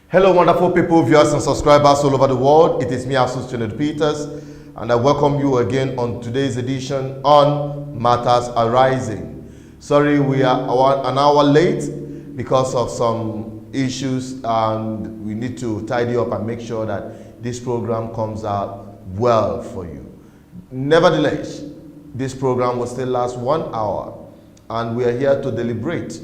Hello, wonderful people, viewers and subscribers all over the world. It is me, Asus Peters, and I welcome you again on today's edition on Matters Arising. Sorry, we are an hour late because of some issues, and we need to tidy up and make sure that this program comes out well for you. Nevertheless, this program will still last 1 hour, and we are here to deliberate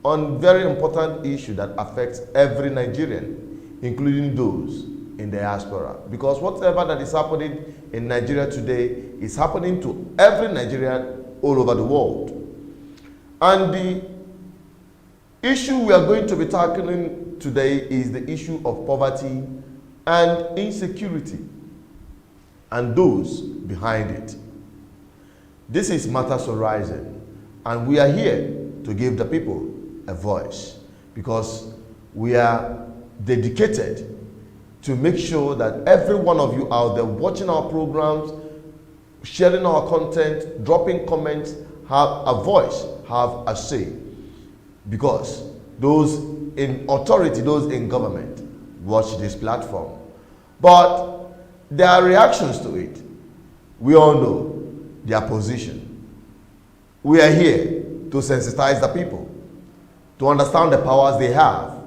on very important issue that affects every Nigerian, including those in the diaspora. Because whatever that is happening in Nigeria today is happening to every Nigerian all over the world. And the issue we are going to be tackling today is the issue of poverty and insecurity and those behind it. This is Matters Arising, and we are here to give the people a voice, because we are dedicated to make sure that every one of you out there watching our programs, sharing our content, dropping comments, have a voice, have a say, because those in authority, those in government watch this platform, but there are reactions to it. We all know their position. We are here to sensitize the people, to understand the powers they have,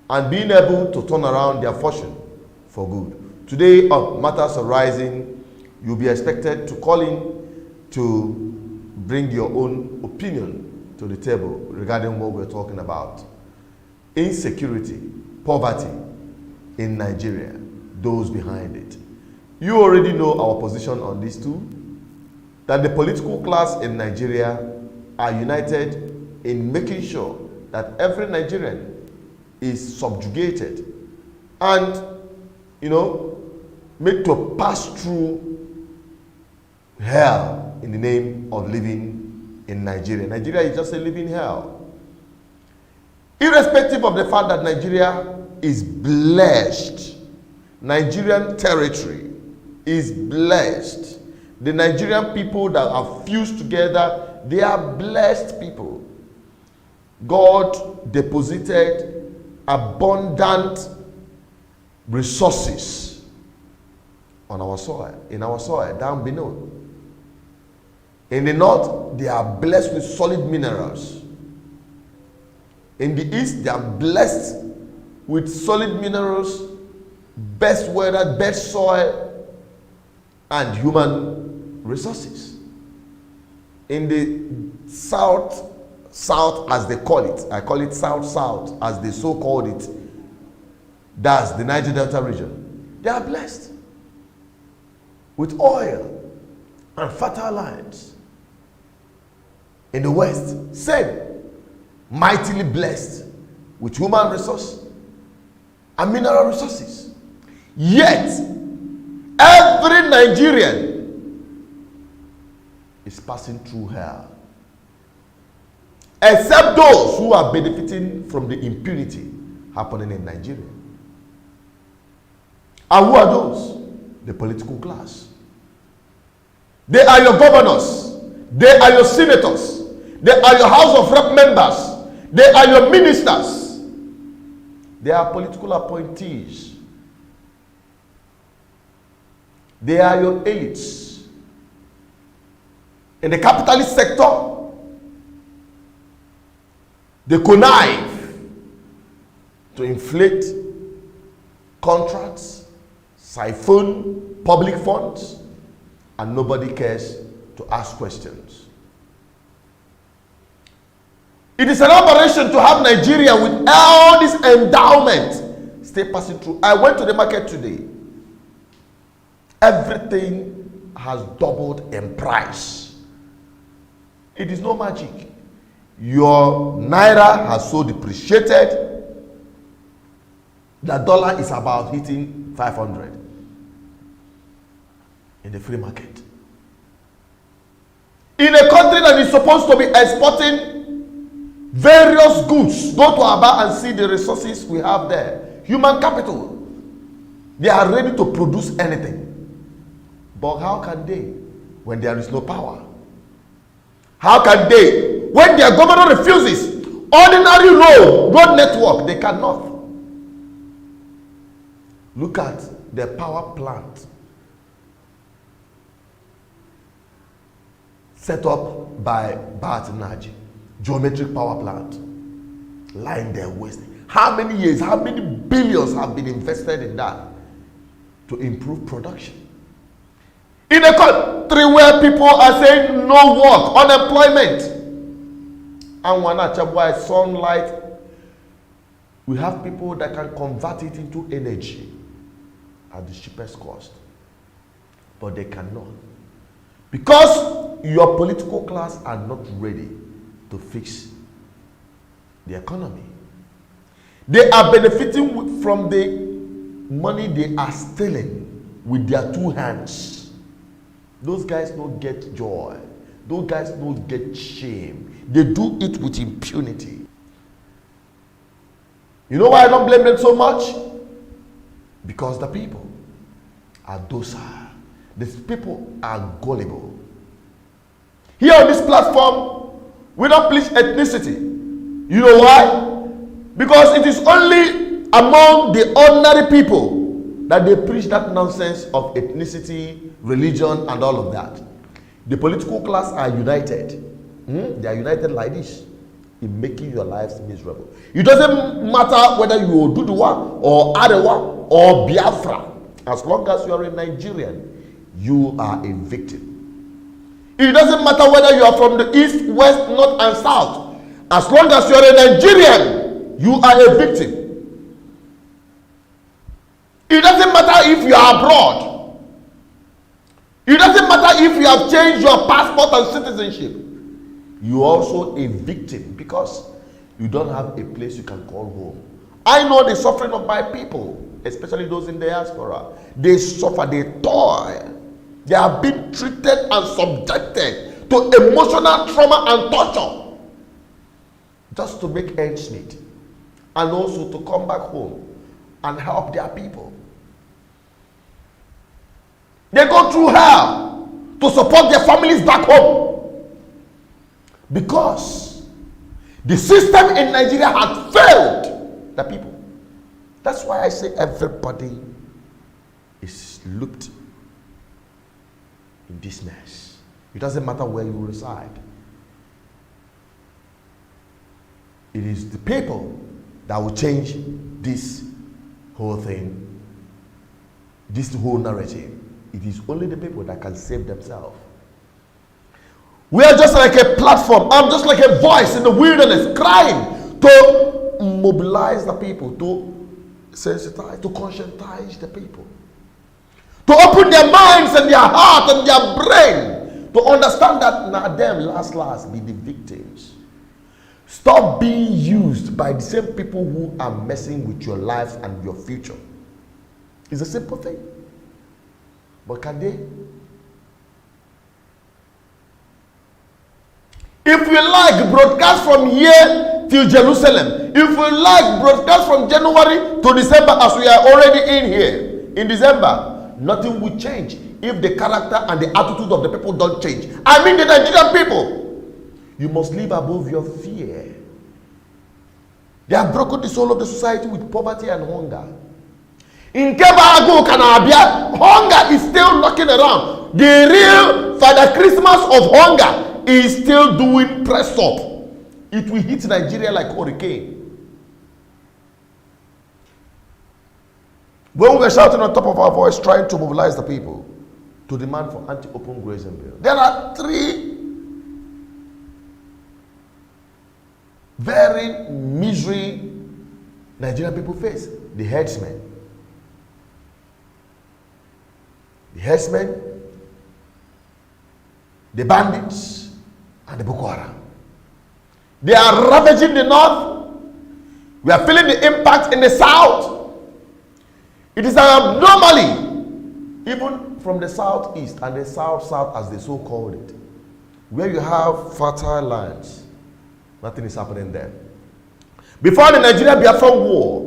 and being able to turn around their fortune for good. Today on Matters Arising, you'll be expected to call in to bring your own opinion to the table regarding what we're talking about. Insecurity, poverty in Nigeria, those behind it. You already know our position on these two, that the political class in Nigeria are united in making sure that every Nigerian is subjugated and, made to pass through hell in the name of living in Nigeria. Nigeria is just a living hell. Irrespective of the fact that Nigeria is blessed, Nigerian territory is blessed. The Nigerian people that are fused together, they are blessed people. God deposited abundant resources on our soil, in our soil, down below. In the north, they are blessed with solid minerals. In the east, they are blessed with solid minerals, best weather, best soil, and human resources. In the south as they call it, I call it south as they so called it, that's the Niger Delta region, they are blessed with oil and fertile lands. In the west, same, mightily blessed with human resource and mineral resources. Yet every Nigerian is passing through hell, except those who are benefiting from the impunity happening in Nigeria. And who are those? The political class. They are your governors. They are your senators. They are your House of Rep members. They are your ministers. They are political appointees. They are your elites. In the capitalist sector, they connive to inflate contracts, siphon public funds, and nobody cares to ask questions. It is an aberration to have Nigeria with all this endowment stay passing through. I went to the market today. Everything has doubled in price. It is no magic. Your Naira has so depreciated. The dollar is about hitting 500 in the free market. In a country that is supposed to be exporting various goods, go to Aba and see the resources we have there. Human capital. They are ready to produce anything. But how can they when there is no power? How can they when their governor refuses ordinary road network? They cannot. Look at the power plant set up by BVI, geometric power plant, lying there wasting. How many years, how many billions have been invested in that to improve production? In a country where people are saying no work, unemployment, and one by sunlight, we have people that can convert it into energy at the cheapest cost, but they cannot, because your political class are not ready to fix the economy. They are benefiting from the money they are stealing with their two hands. Those guys don't get joy. Those guys don't get shame. They do it with impunity. You know why I don't blame them so much? Because the people are docile. These people are gullible. Here on this platform, we don't preach ethnicity. You know why? Because it is only among the ordinary people that they preach that nonsense of ethnicity, religion, and all of that. The political class are united. They are united like this in making your lives miserable. It doesn't matter whether you are Duduwa or Arewa or Biafra. As long as you are a Nigerian, you are a victim. It doesn't matter whether you are from the east, west, north, and south. As long as you are a Nigerian, you are a victim. It doesn't matter if you are abroad. It doesn't matter if you have changed your passport and citizenship. You are also a victim because you don't have a place you can call home. I know the suffering of my people, especially those in the diaspora. They suffer, they toil. They have been treated and subjected to emotional trauma and torture just to make ends meet, and also to come back home and help their people. They go through hell to support their families back home because the system in Nigeria has failed the people. That's why I say everybody is looped in this mess. It doesn't matter where you reside. It is the people that will change this whole thing, this whole narrative. It is only the people that can save themselves. We are just like a platform. I'm just like a voice in the wilderness crying to mobilize the people, to sensitize, to conscientize the people, to open their minds and their heart and their brain to understand that now them last be the victims. Stop being used by the same people who are messing with your life and your future. It's a simple thing. But can they? If we like broadcast from here till Jerusalem, if we like broadcast from January to December, as we are already in here, in December, nothing will change if the character and the attitude of the people don't change. I mean the Nigerian people. You must live above your fear. They have broken the soul of the society with poverty and hunger. In Kebago, Canabia, hunger is still knocking around. The real Father Christmas of hunger is still doing press up. It will hit Nigeria like hurricane. When we were shouting on top of our voice, trying to mobilize the people to demand for anti-open grazing bill, there are three very misery Nigerian people face. The herdsmen, the bandits, and the Boko Haram. They are ravaging the north. We are feeling the impact in the south. It is an abnormally, even from the southeast and the south as they so called it, where you have fertile lands, nothing is happening there. Before the Nigeria-Biafran war,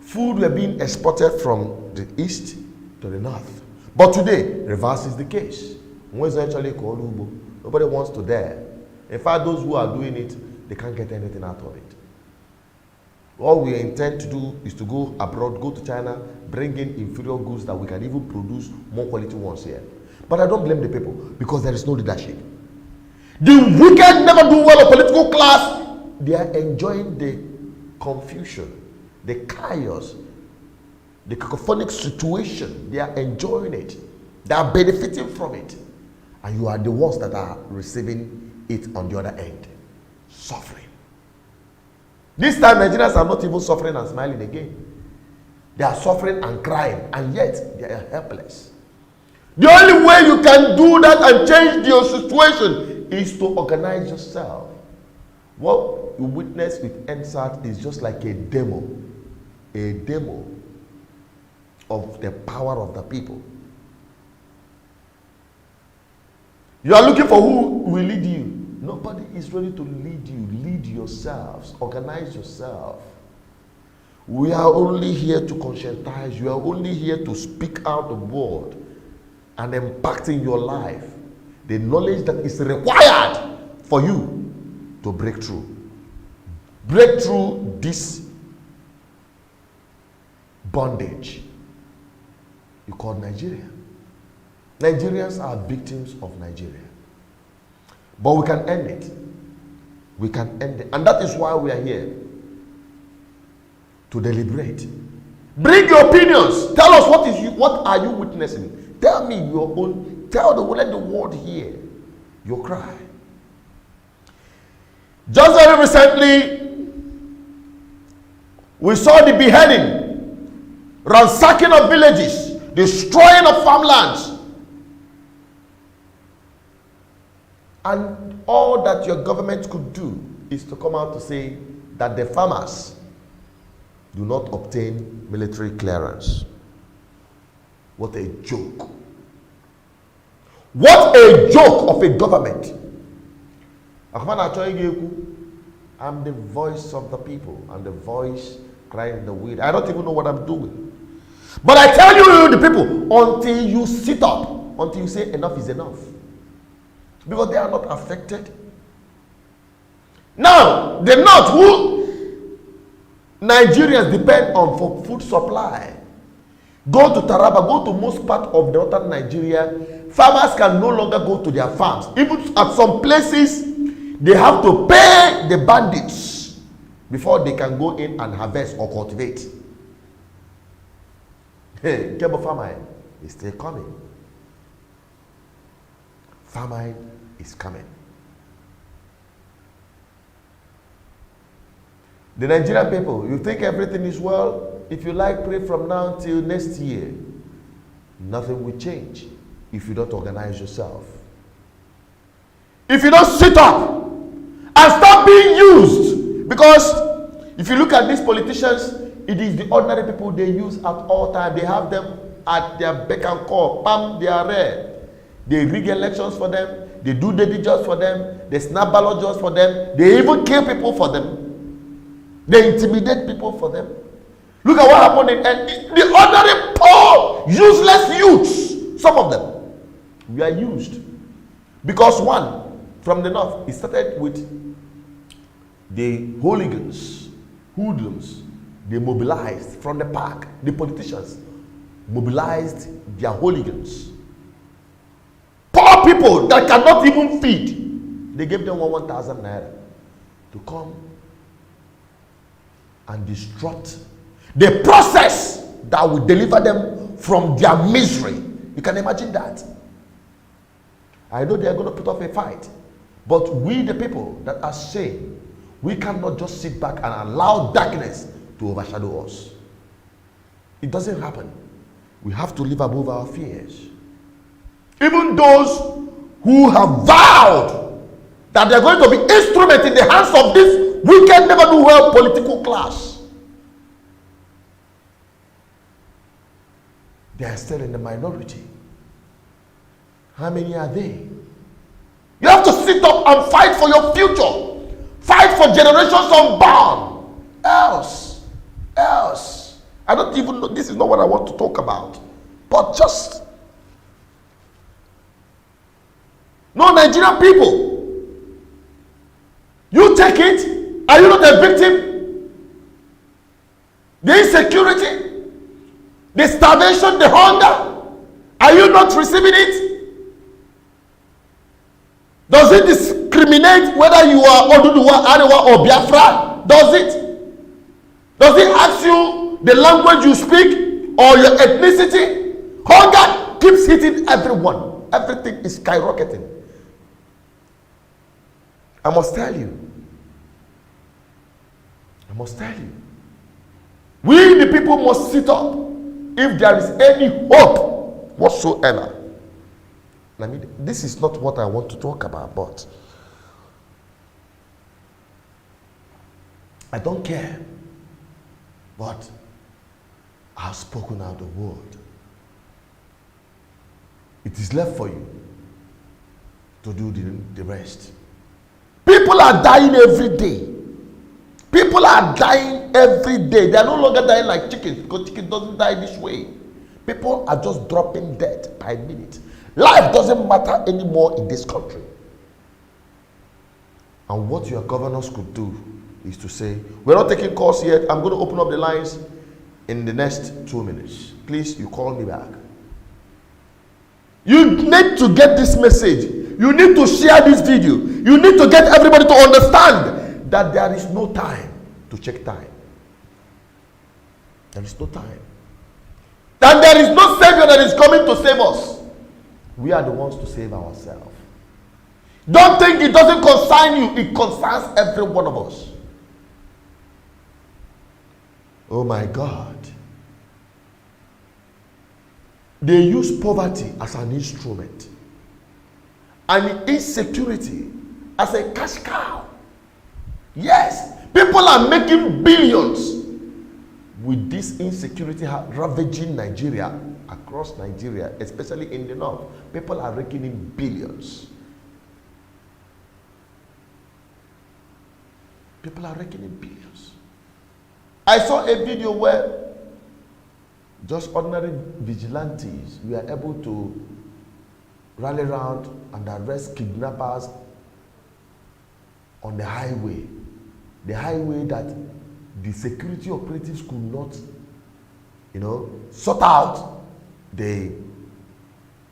food were being exported from the east to the north. But today, reverse is the case. Nobody wants to dare. In fact, those who are doing it, they can't get anything out of it. All we intend to do is to go abroad, go to China, bring in inferior goods that we can even produce more quality ones here. But I don't blame the people because there is no leadership. The wicked never do well of political class. They are enjoying the confusion, the chaos, the cacophonic situation. They are enjoying it. They are benefiting from it. And you are the ones that are receiving it on the other end. Suffering. This time Nigerians are not even suffering and smiling again. They are suffering and crying, and yet they are helpless. The only way you can do that and change your situation is to organize yourself. What you witness with NSAT is just like a demo of the power of the people. You are looking for who will lead you. Nobody is ready to lead you. Lead yourselves. Organize yourself. We are only here to conscientize. You are only here to speak out the word and impacting your life. The knowledge that is required for you to break through. Break through this bondage you call Nigeria. Nigerians are victims of Nigeria. But we can end it. We can end it. And that is why we are here. To deliberate. Bring your opinions. Tell us what are you witnessing. Tell me your own. Let the world hear your cry. Just very recently, we saw the beheading, ransacking of villages, destroying of farmlands. And all that your government could do is to come out to say that the farmers do not obtain military clearance. What a joke. What a joke of a government. I'm the voice of the people. I'm the voice crying in the wind. I don't even know what I'm doing. But I tell you, the people, until you sit up, until you say enough is enough. Because they are not affected. Now, the North, who Nigerians depend on for food supply, go to Taraba, go to most part of northern Nigeria, farmers can no longer go to their farms. Even at some places, they have to pay the bandits before they can go in and harvest or cultivate. Hey, Kebo famine is still coming. Famine is coming. The Nigerian people, you think everything is well? If you like, pray from now till next year. Nothing will change if you don't organize yourself. If you don't sit up and stop being used. Because if you look at these politicians, it is the ordinary people they use at all times. They have them at their beck and call. Pam, they are rare. They rig elections for them. They do daily jobs for them. They snap ballot jobs for them. They even kill people for them. They intimidate people for them. Look at what happened in the ordinary poor, useless youths. Some of them were used. Because one, from the north, it started with the hooligans, hoodlums. They mobilized from the park. The politicians mobilized their hooligans. Poor people that cannot even feed. They gave them 1,000 naira to come and disrupt the process that will deliver them from their misery. You can imagine that. I know they are going to put up a fight, but we the people that are saying, we cannot just sit back and allow darkness to overshadow us. It doesn't happen. We have to live above our fears. Even those who have vowed that they're going to be instrument in the hands of this wicked, never do well political class, they are still in the minority. How many are they? You have to sit up and fight for your future. Fight for generations unborn. Else. I don't even know. This is not what I want to talk about. But just no, Nigerian people. You take it. Are you not a victim? the insecurity, the starvation, the hunger. Are you not receiving it? Does it discriminate whether you are Oduduwa, Arewa, or Biafra? Does it? Does it ask you the language you speak or your ethnicity? Hunger keeps hitting everyone. Everything is skyrocketing. I must tell you. We the people must sit up if there is any hope whatsoever. I mean, this is not what I want to talk about, but I don't care. But I've spoken out the word. It is left for you to do the rest. People are dying every day. People are dying every day. They are no longer dying like chickens, because chicken doesn't die this way. People are just dropping dead by minute. Life doesn't matter anymore in this country. And what your governors could do is to say, we're not taking calls yet. I'm going to open up the lines in the next 2 minutes. Please, you call me back. You need to get this message. You need to share this video. You need to get everybody to understand that there is no time to check time. There is no time. And there is no Savior that is coming to save us. We are the ones to save ourselves. Don't think it doesn't concern you. It concerns every one of us. Oh my God. They use poverty as an instrument and insecurity as a cash cow. Yes, people are making billions with this insecurity ravaging Nigeria, across Nigeria, especially in the north. People are raking in billions. People are raking in billions. I saw a video where just ordinary vigilantes were able to rally around and arrest kidnappers on the highway. The highway that the security operatives could not, sort out the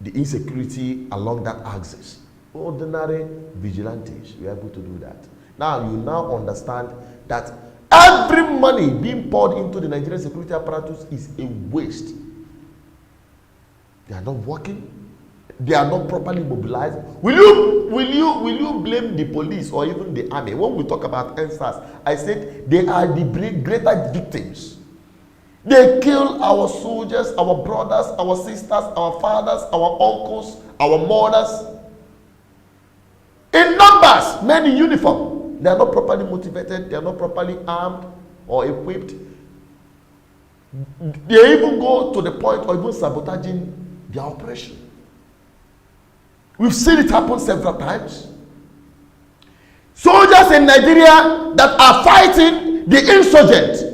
insecurity along that axis. Ordinary vigilantes were able to do that. Now you now understand that every money being poured into the Nigerian security apparatus is a waste. They are not working. They are not properly mobilized. Will you blame the police or even the army? When we talk about NSAS, I said they are the greater victims. They kill our soldiers, our brothers, our sisters, our fathers, our uncles, our mothers. In numbers, men in uniform. They are not properly motivated. They are not properly armed or equipped. They even go to the point of even sabotaging their operation. We've seen it happen several times. Soldiers in Nigeria that are fighting the insurgent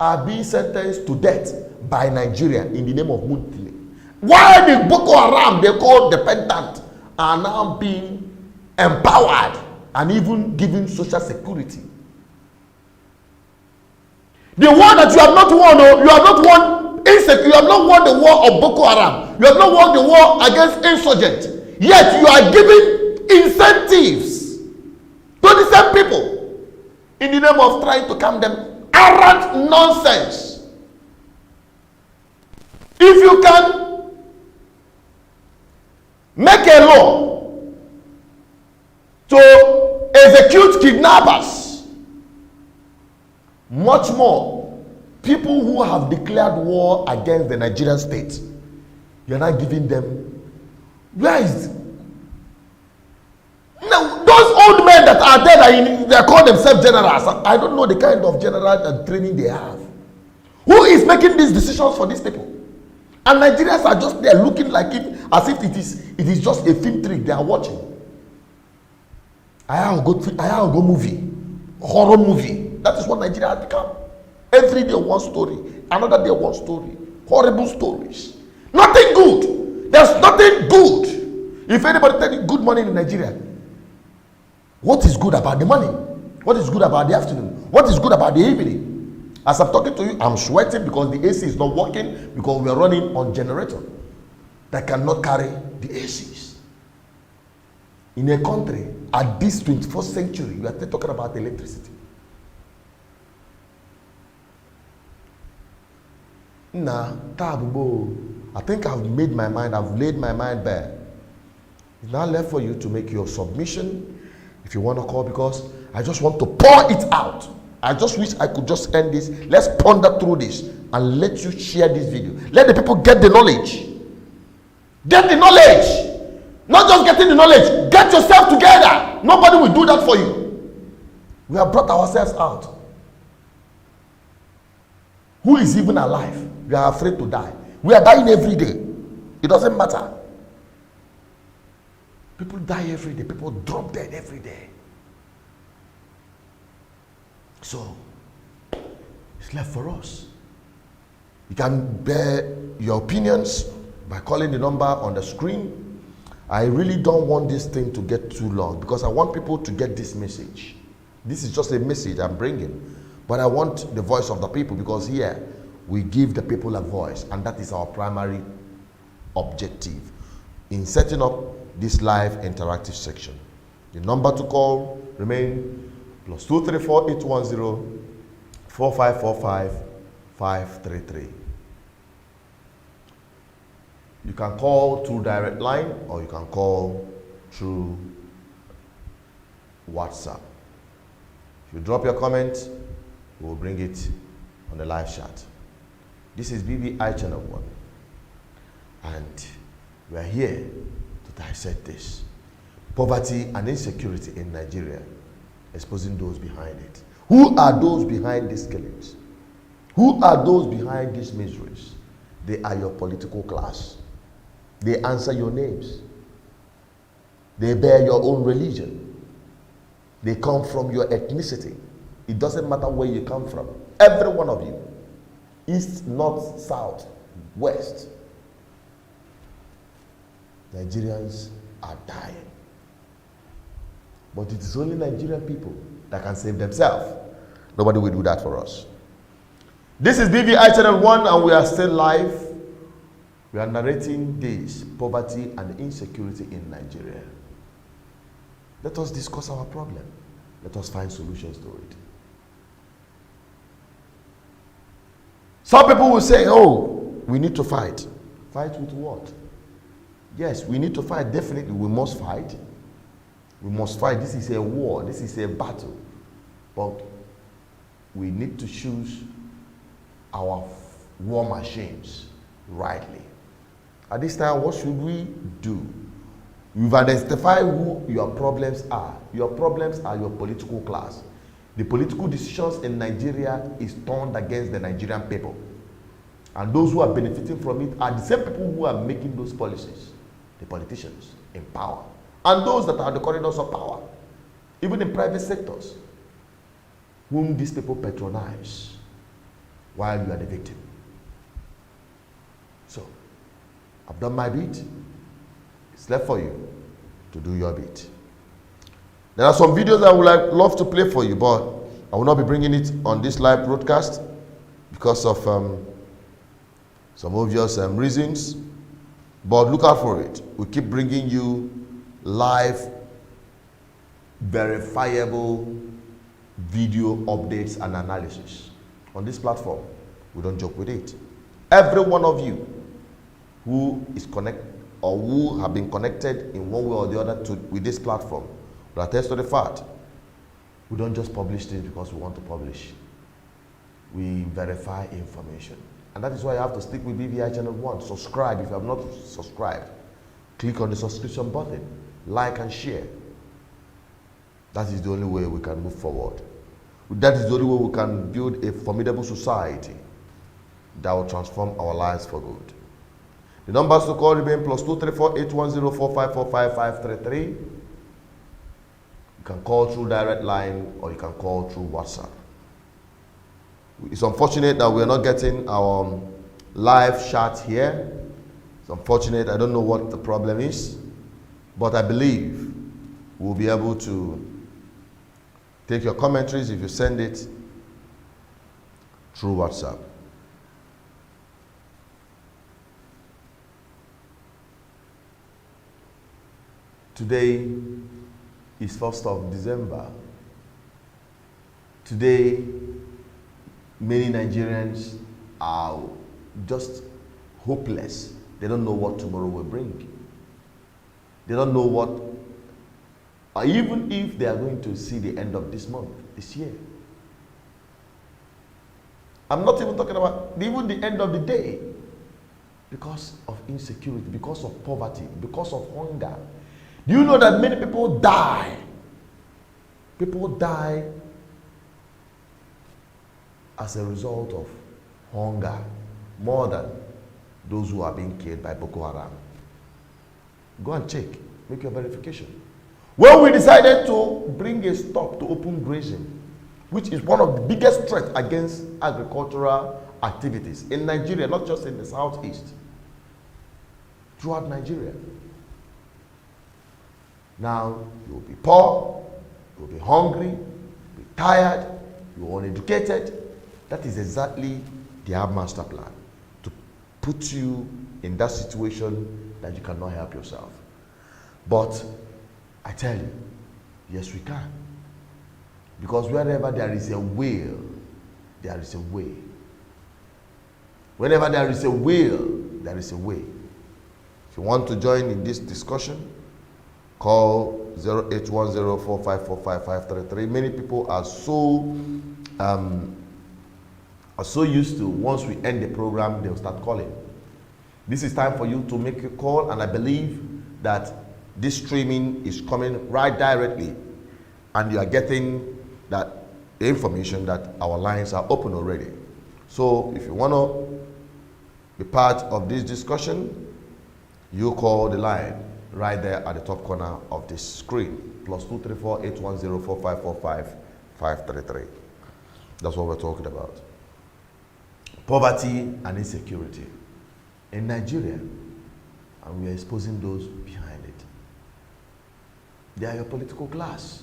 are being sentenced to death by Nigeria in the name of Muntile. While the Boko Haram, they call dependent, are now being empowered and even given social security. The war that you have not won, you have not won insecurity, you have not won the war of Boko Haram, you have not won the war against insurgents. Yet you are giving incentives to the same people in the name of trying to calm them. Arrant nonsense. If you can make a law to execute kidnappers, much more people who have declared war against the Nigerian state, you're not giving them. Where is now those old men that are there, they call themselves generals? I don't know the kind of general and training they have. Who is making these decisions for these people? And Nigerians are just there looking like it as if it is just a film trick they are watching. I have go movie, horror movie. That is what Nigeria has become. Every day one story, another day one story, horrible stories. Nothing good. There's nothing good. If anybody tells you good morning in Nigeria, what is good about the morning? What is good about the afternoon? What is good about the evening? As I'm talking to you, I'm sweating because the AC is not working, because we are running on generator that cannot carry the ACs. In a country at this 21st century, we are still talking about electricity. Nah, I think I've made my mind, I've laid my mind bare. It's now left for you to make your submission if you want to call, because I just want to pour it out. I just wish I could just end this. Let's ponder through this and let you share this video. Let the people get the knowledge. Get the knowledge. Not just getting the knowledge. Get yourself together. Nobody will do that for you. We have brought ourselves out. Who is even alive? We are afraid to die. We are dying every day. It doesn't matter. People die every day. People drop dead every day. So, it's left for us. You can bear your opinions by calling the number on the screen. I really don't want this thing to get too long, because I want people to get this message. This is just a message I'm bringing. But I want the voice of the people, because here we give the people a voice, and that is our primary objective in setting up this live interactive section. The number to call remain +234 810 4545 533. You can call through direct line, or you can call through WhatsApp. If you drop your comment, we will bring it on the live chat. This is BVI Channel 1, and we are here to dissect this. Poverty and insecurity in Nigeria, exposing those behind it. Who are those behind these killings? Who are those behind these miseries? They are your political class. They answer your names. They bear your own religion. They come from your ethnicity. It doesn't matter where you come from. Every one of you. East, north, south, west. Nigerians are dying. But it is only Nigerian people that can save themselves. Nobody will do that for us. This is BVI Channel 1, and we are still live. We are narrating this poverty and insecurity in Nigeria. Let us discuss our problem. Let us find solutions to it. Some people will say, oh, we need to fight. Fight with what? Yes, we need to fight. Definitely, we must fight. We must fight. This is a war. This is a battle. But we need to choose our war machines rightly. At this time, what should we do? We've identified who your problems are. Your problems are your political class. The political decisions in Nigeria is turned against the Nigerian people. And those who are benefiting from it are the same people who are making those policies. The politicians in power. And those that are the corridors of power. Even in private sectors. Whom these people patronize while you are the victim. So, I've done my bit. It's left for you to do your bit. There are some videos I would love to play for you, but I will not be bringing it on this live broadcast because of some obvious reasons. But look out for it. We keep bringing you live, verifiable video updates and analysis. On this platform, we don't joke with it. Every one of you who is connected or who have been connected in one way or the other with this platform will attest to the fact we don't just publish things because we want to publish. We verify information. And that is why you have to stick with BVI Channel 1. Subscribe if you have not subscribed. Click on the subscription button. Like and share. That is the only way we can move forward. That is the only way we can build a formidable society that will transform our lives for good. The numbers to call remain +234 810 4545 533. You can call through direct line or you can call through WhatsApp. It's unfortunate that we are not getting our live chat here. It's unfortunate. I don't know what the problem is, but I believe we'll be able to take your commentaries if you send it through WhatsApp. Today is 1st of December. Today, many Nigerians are just hopeless. They don't know what tomorrow will bring. They don't know what, or even if they are going to see the end of this month, this year. I'm not even talking about even the end of the day, because of insecurity, because of poverty, because of hunger. Do you know that many people die? People die as a result of hunger more than those who are being killed by Boko Haram. Go and check, make your verification. When we decided to bring a stop to open grazing, which is one of the biggest threats against agricultural activities in Nigeria, not just in the southeast, throughout Nigeria. Now, you will be poor, you will be hungry, you will be tired, you are uneducated. That is exactly their master plan, to put you in that situation that you cannot help yourself. But I tell you, yes we can. Because wherever there is a will, there is a way. Whenever there is a will, there is a way. If you want to join in this discussion, call 081045455533. Many people are so used to, once we end the program, they'll start calling. This is time for you to make a call, and I believe that this streaming is coming right directly, and you are getting that information that our lines are open already. So if you want to be part of this discussion, you call the line right there at the top corner of this screen, +234 810 4545 533. That's what we're talking about. Poverty and insecurity in Nigeria, and we are exposing those behind it. They are your political class.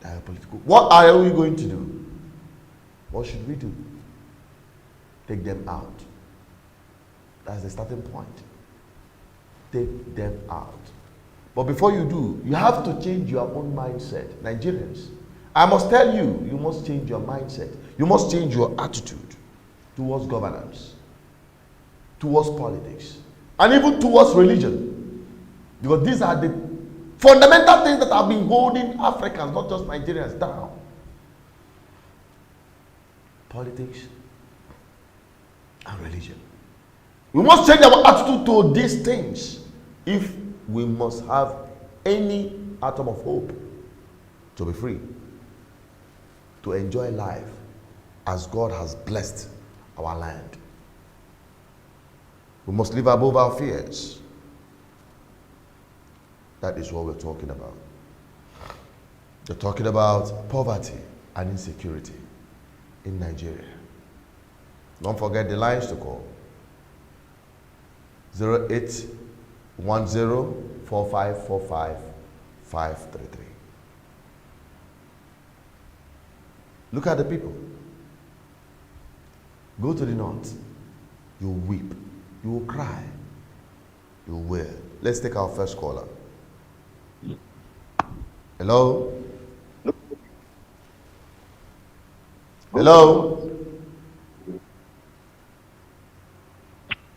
They are your political. What are we going to do? What should we do? Take them out. That's the starting point. Take them out. But before you do, you have to change your own mindset. Nigerians, I must tell you, you must change your mindset. You must change your attitude towards governance, towards politics, and even towards religion. Because these are the fundamental things that have been holding Africans, not just Nigerians, down. Politics and religion. We must change our attitude to these things if we must have any atom of hope to be free, to enjoy life as God has blessed our land. We must live above our fears. That is what we're talking about. We're talking about poverty and insecurity in Nigeria. Don't forget the lines to call. 0810-4545-533. Look at the people. Go to the north. You will weep. You will cry. You will wail. Let's take our first caller. Hello? Hello?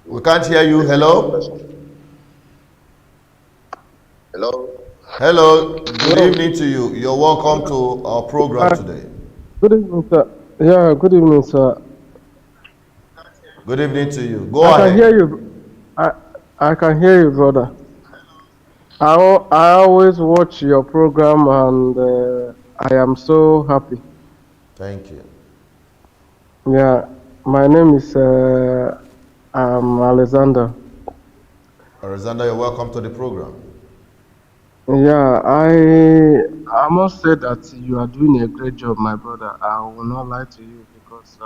We can't hear you. Hello? Hello? Hello. Good evening to you. You're welcome to our program today. Good evening, sir. Yeah, good evening, sir. Good evening to you. Go I ahead. can hear you. I can hear you, brother. I always watch your program, and I am so happy. Thank you. Yeah, my name is Alexander. Alexander, you're welcome to the program. Yeah, I must say that you are doing a great job, my brother. I will not lie to you, because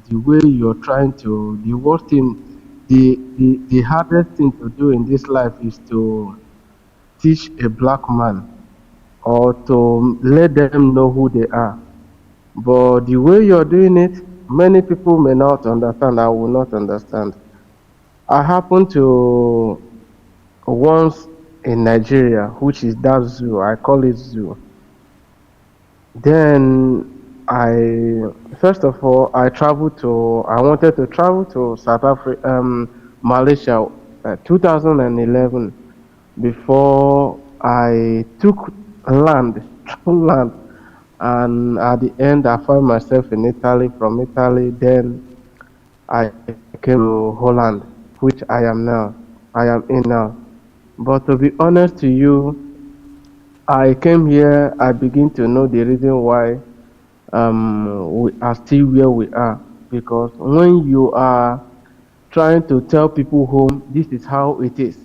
the way you're trying to, the worst thing, the hardest thing to do in this life is to teach a black man, or to let them know who they are. But the way you're doing it, many people may not understand. I will not understand. I happened to once in Nigeria, which is that zoo. I call it zoo. Then first of all, I wanted to travel to South Africa, Malaysia, 2011, before I took land, land, and at the end, I found myself in Italy. From Italy, then I came to Holland, which I am now. I am in now. But to be honest to you, I came here, I begin to know the reason why we are still where we are. Because when you are trying to tell people home, this is how it is.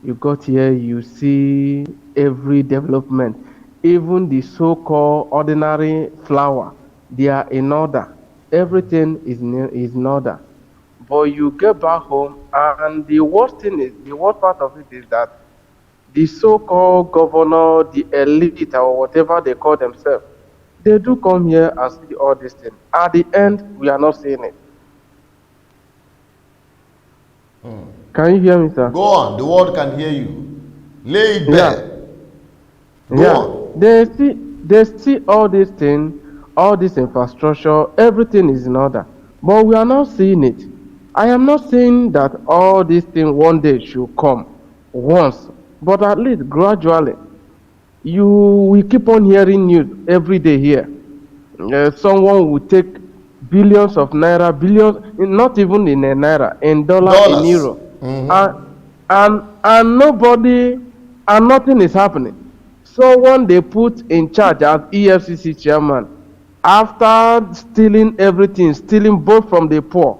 You got here, you see every development. Even the so-called ordinary flower, they are in order. Everything is in order. But you get back home, and the worst part of it is that the so-called governor, the elite, or whatever they call themselves, they do come here and see all these things. At the end, we are not seeing it. Can you hear me, sir? Go on. The world can hear you. Lay it bare. Go on. They see all these things, all this infrastructure, everything is in order. But we are not seeing it. I am not saying that all these things one day should come once, but at least gradually. We keep on hearing news every day here. Someone will take billions of naira, billions, not even in a naira, in dollar, in euro, and nobody, and nothing is happening. Someone they put in charge as EFCC chairman, after stealing everything, stealing both from the poor,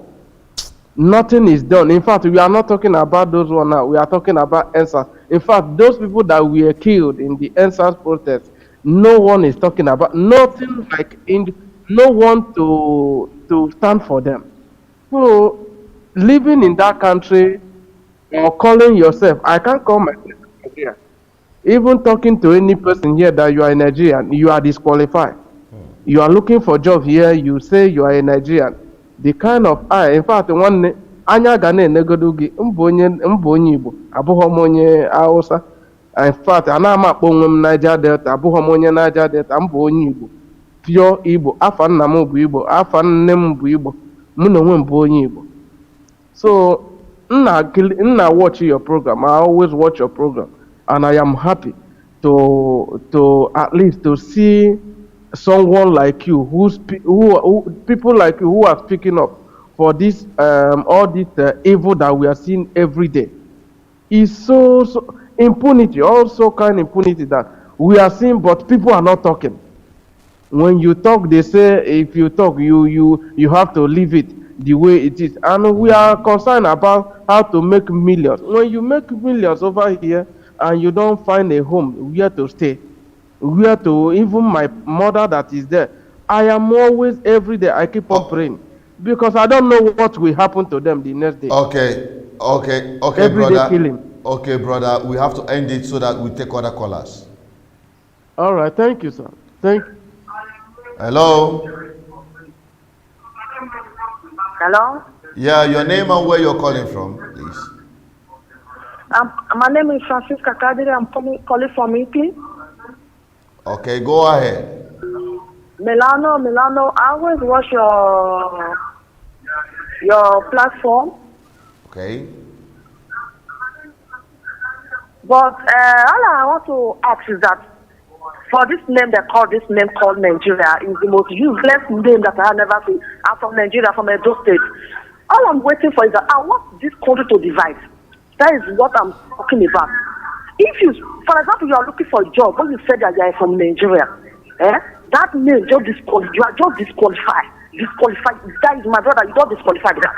nothing is done. In fact, we are not talking about those one now. We are talking about answers. In fact, those people that were killed in the answers protest, no one is talking about nothing like no one to stand for them. So, living in that country or calling yourself, I can't call myself Nigerian. Even talking to any person here that you are a Nigerian, you are disqualified. You are looking for job here, you say you are a Nigerian. The kind of in fact, one anya ga na-enegodu gị mbụ onye Igbo abụghị m onye Hausa. In fact, ana m akpọ onwe m Niger Delta, abụghị m onye Niger Delta, mbụ onye Igbo, pure Igbo. Afa nna m bụ Igbo, afa nne m bụ Igbo, mụ na onwe m bụ onye Igbo. So nna watch your program. I always watch your program, and I am happy to at least to see someone like you who people like you who are speaking up for this all this evil that we are seeing every day. Is so impunity, also kind of impunity that we are seeing, but people are not talking. When you talk, they say if you talk, you have to leave it the way it is, and we are concerned about how to make millions. When you make millions over here and you don't find a home where to stay, where to, even my mother that is there, I am always, every day, I keep on praying, because I don't know what will happen to them the next day. Okay, every brother. Day killing. Okay, brother, we have to end it so that we take other callers. All right, thank you, sir. Thank you. Hello? Hello? Yeah, your name and where you're calling from, please. My name is Francisca Kadiri. I'm calling from Italy. Okay, go ahead. Milano, I always watch your platform. Okay. But all I want to ask is that for this name called Nigeria is the most useless name that I have never seen. I'm from Nigeria, from Edo State. All I'm waiting for is that I want this country to divide. That is what I'm talking about. If you, for example, you are looking for a job, when you said that you are from Nigeria, that name you are just disqualified. Disqualified. That is my brother. You don't disqualify that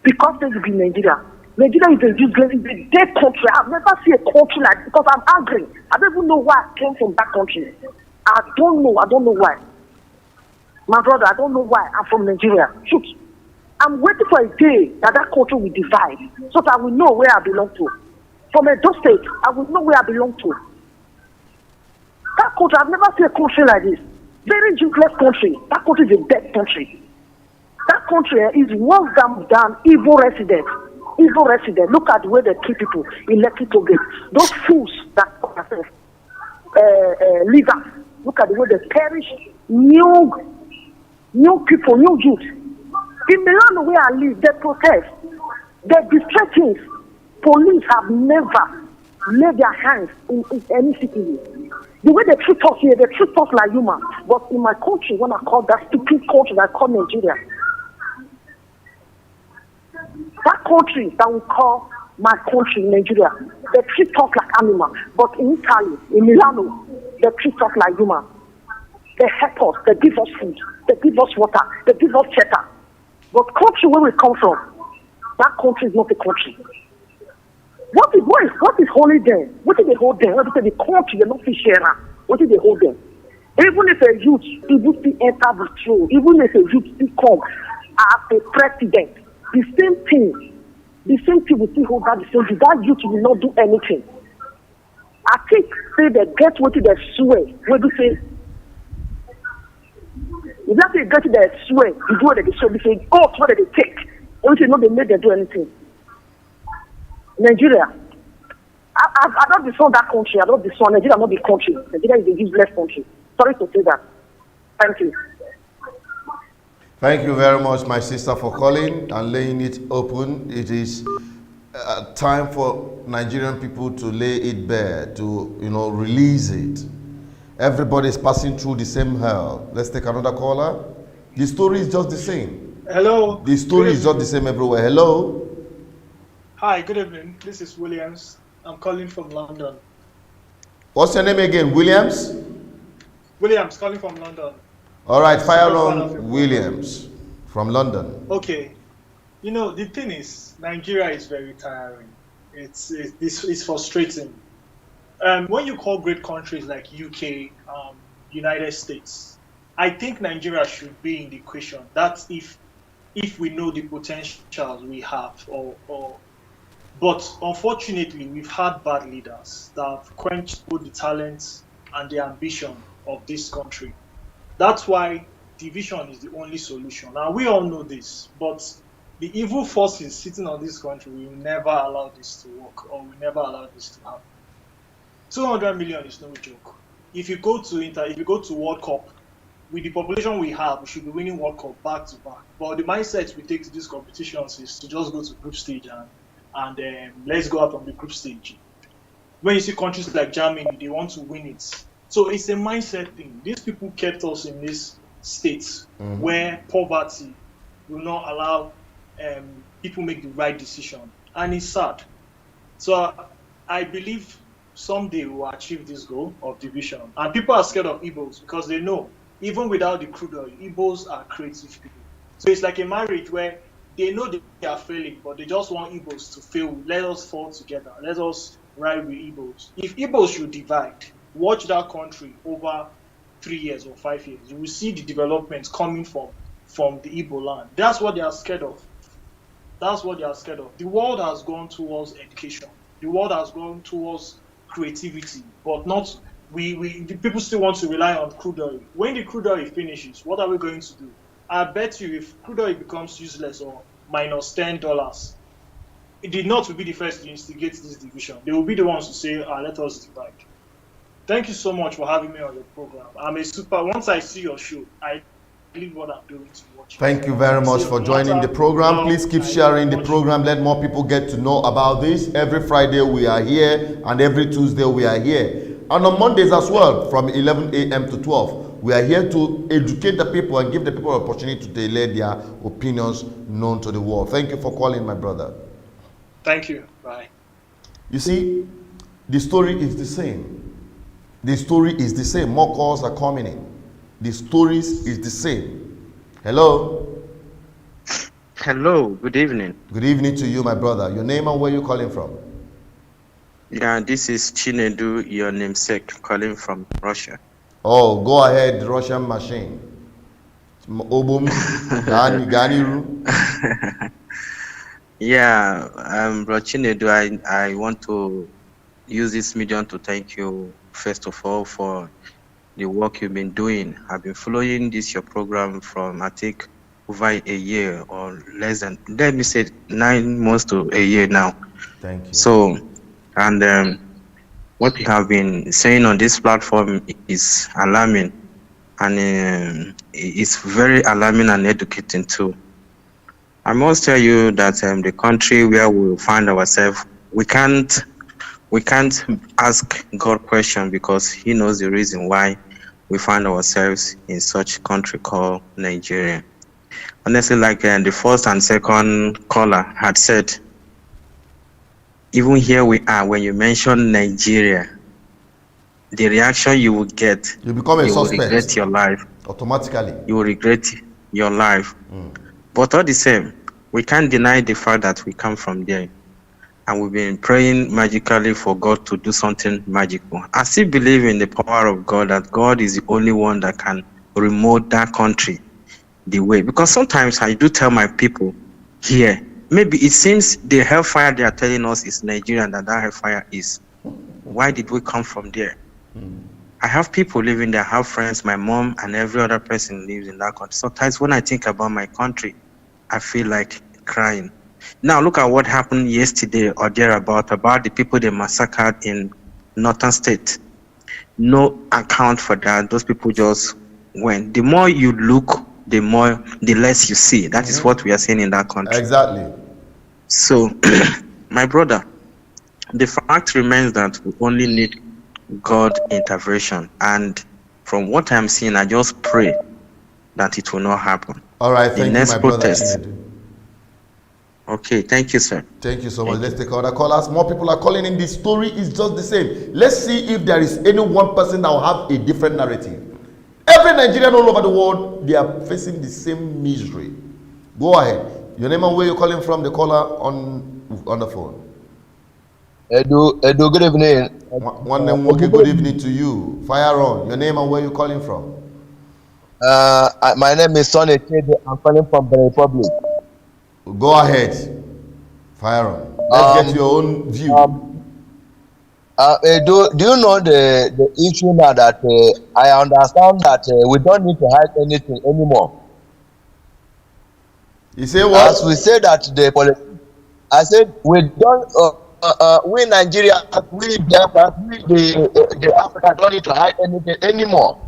because you be Nigeria. Nigeria is a useless, it's a dead country. I've never seen a country like this because I'm angry. I don't even know why I came from that country. I don't know why. My brother, I don't know why I'm from Nigeria. Shoot. I'm waiting for a day that country will divide so that I will know where I belong to. From Edo State, I will know where I belong to. That country, I've never seen a country like this. Very useless country. That country is a dead country. That country is worse than evil resident. Evil resident. Look at the way they treat people in Lekki Toge. Those fools that call themselves leaders. Look at the way they perish new people, new youth. In the land where I live, they protest. They destroy things. Police have never laid their hands in any city. The way they treat us here, they treat us like human. But in my country, when I call that stupid country that I call Nigeria, that country that we call my country, Nigeria, they treat us like animals. But in Italy, in Milano, they treat us like human. They help us, they give us food, they give us water, they give us shelter. But country where we come from, that country is not a country. What is holy there? What is the hold there? What is the country? You're not sharing. What is the hold there? Even if a youth, even if he enter the throne, even if a youth still come as a president, the same thing will still hold that the same. That youth will not do anything. I think say they get what they swear. What do you say? If that they get their swear, you do what they show. They say, oh, what did they take? Only they know they made them do anything. Nigeria, I don't disown that country. I don't disown Nigeria. Not the country. Nigeria is a useless country. Sorry to say that. Thank you. Thank you very much, my sister, for calling and laying it open. It is time for Nigerian people to lay it bare, to release it. Everybody is passing through the same hell. Let's take another caller. The story is just the same. Hello. The story is just the same everywhere. Hello. Hi, good evening. This is Williams. I'm calling from London. What's your name again? Williams? Williams, calling from London. All right, fire on Williams from London. Okay. The thing is, Nigeria is very tiring. It's frustrating. When you call great countries like UK, United States, I think Nigeria should be in the equation. That's if we know the potential we have, but unfortunately, we've had bad leaders that have quenched both the talents and the ambition of this country. That's why division is the only solution. Now, we all know this, but the evil forces sitting on this country will never allow this to work, or will never allow this to happen. 200 million is no joke. If you go to World Cup, with the population we have, we should be winning World Cup back to back. But the mindset we take to these competitions is to just go to group stage and let's go out on the group stage. When you see countries like Germany, they want to win it. So it's a mindset thing. These people kept us in this state where poverty will not allow people make the right decision. And it's sad. So I believe someday we will achieve this goal of division. And people are scared of Igbos because they know, even without the crude oil, Igbos are creative people. So it's like a marriage where they know they are failing, but they just want Igbos to fail. Let us fall together. Let us ride with Igbos. If Igbos should divide, watch that country over 3 years or 5 years. You will see the developments coming from the Igbo land. That's what they are scared of. That's what they are scared of. The world has gone towards education. The world has gone towards creativity, but not the people still want to rely on crude oil. When the crude oil finishes, what are we going to do? I bet you if crude oil becomes useless or minus $10, it did not will be the first to instigate this division. They will be the ones to say, let us divide. Thank you so much for having me on your program. Once I see your show, I believe what I'm doing to watch. Thank you very much for joining the program. Please keep sharing the program. Let more people get to know about this. Every Friday we are here and every Tuesday we are here. And on Mondays as well, from 11 a.m. to 12, we are here to educate the people and give the people an opportunity to let their opinions known to the world. Thank you for calling, my brother. Thank you. Bye. You see, the story is the same. The story is the same. More calls are coming in. The stories is the same. Hello? Hello, good evening. Good evening to you, my brother. Your name and where you calling from? Yeah, this is Chinedu, your namesake, calling from Russia. Oh, go ahead, Russian machine. Obum, Ganiru. Yeah, Bro Chinedu, I want to use this medium to thank you, first of all, for the work you've been doing. I've been following your program from, I think, over a year or less than, let me say 9 months to a year now. Thank you. So, and what you have been saying on this platform is alarming, and it's very alarming and educating too. I must tell you that the country where we find ourselves, we can't ask God question because He knows the reason why we find ourselves in such a country called Nigeria. Honestly, like the first and second caller had said, even here we are, when you mention Nigeria, the reaction you will get, you become a suspect. Will regret your life. Automatically. You will regret your life. But all the same, we can't deny the fact that we come from there. And we've been praying magically for God to do something magical. I still believe in the power of God, that God is the only one that can remote that country the way. Because sometimes I do tell my people here, maybe it seems the hellfire they are telling us is Nigeria, that hellfire is. Why did we come from there? I have people living there, I have friends, my mom and every other person lives in that country. Sometimes when I think about my country, I feel like crying. Now look at what happened yesterday or thereabout about the people they massacred in northern state. No account for that. Those people just went. The more you look, the less you see. That is what we are seeing in that country. Exactly. So, my brother, the fact remains that we only need God intervention. And from what I'm seeing, I just pray that it will not happen. All right, thank you, my protest. brother. Okay, thank you, sir. Thank you so much. Let's take other callers. More people are calling in. The story is just the same. Let's see if there is any one person that will have a different narrative. Every Nigerian all over the world, they are facing the same misery. Go ahead. Your name and where you're calling from, the caller on the phone. Edu, good evening. One name, okay, good evening to you. Fire on. Your name and where you're calling from. My name is Sonny Chede. I'm calling from the Republic. Go ahead. Fire on. Let's get your own view. Do you know the issue now that I understand that we don't need to hide anything anymore? You say what? As we say that I said we don't. We Nigeria, we Biafra, we the Africa don't need to hide anything anymore.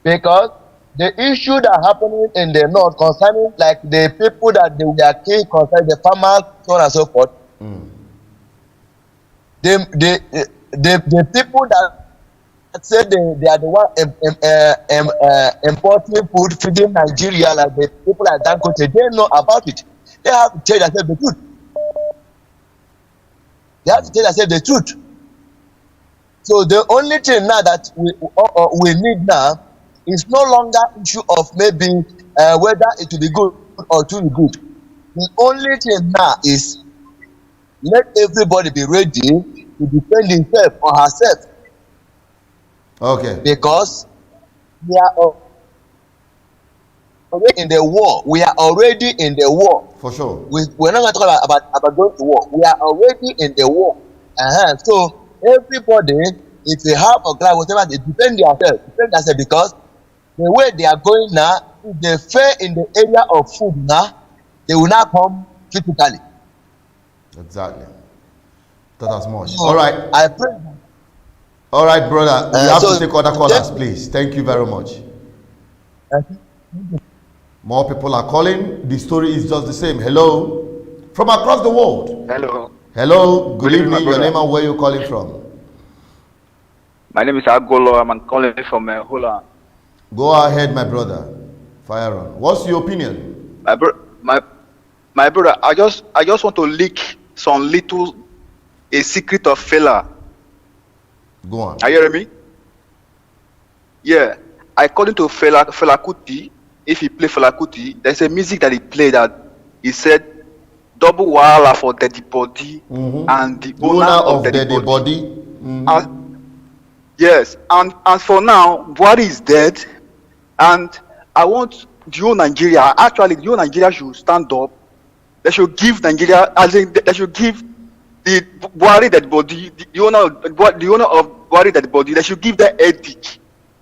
Because the issue that happening in the north concerning like the people that they were killed, concerning the farmers, so on and so forth. The people that say they are the one importing food, feeding Nigeria, like the people like Dangote, they know about it. They have to tell themselves the truth. They have to tell themselves the truth. So the only thing now that we need now is no longer issue of maybe whether it will be good or too good. The only thing now is let everybody be ready to defend himself or herself. Okay. Because we are already in the war. We are already in the war. For sure. We're not going to talk about going to war. We are already in the war. So everybody, if they have a glass, whatever, they defend themselves because the way they are going now, if they fail in the area of food now, they will not come physically. Exactly. That as much. All right. I pray. All right, brother. We have to take other callers, please. Thank you very much. More people are calling. The story is just the same. Hello. From across the world. Hello. Hello. Good evening. Your name and where you calling from? My name is Agolo. I'm calling from Hula. Go ahead, my brother. Fire on. What's your opinion? My brother, I just want to leak a secret of Fela. Go on. Are you hearing me? Yeah. According to Fela Kuti, if he play Fela Kuti, there's a music that he played that he said double wahala for dead body and the owner of dead body. Yes, and for now, Buhari is dead, and I want the whole Nigeria. Actually, the whole Nigeria should stand up. They should give Nigeria, as in, they should give the Buhari dead body, the owner Buhari dead body, they should give them headache,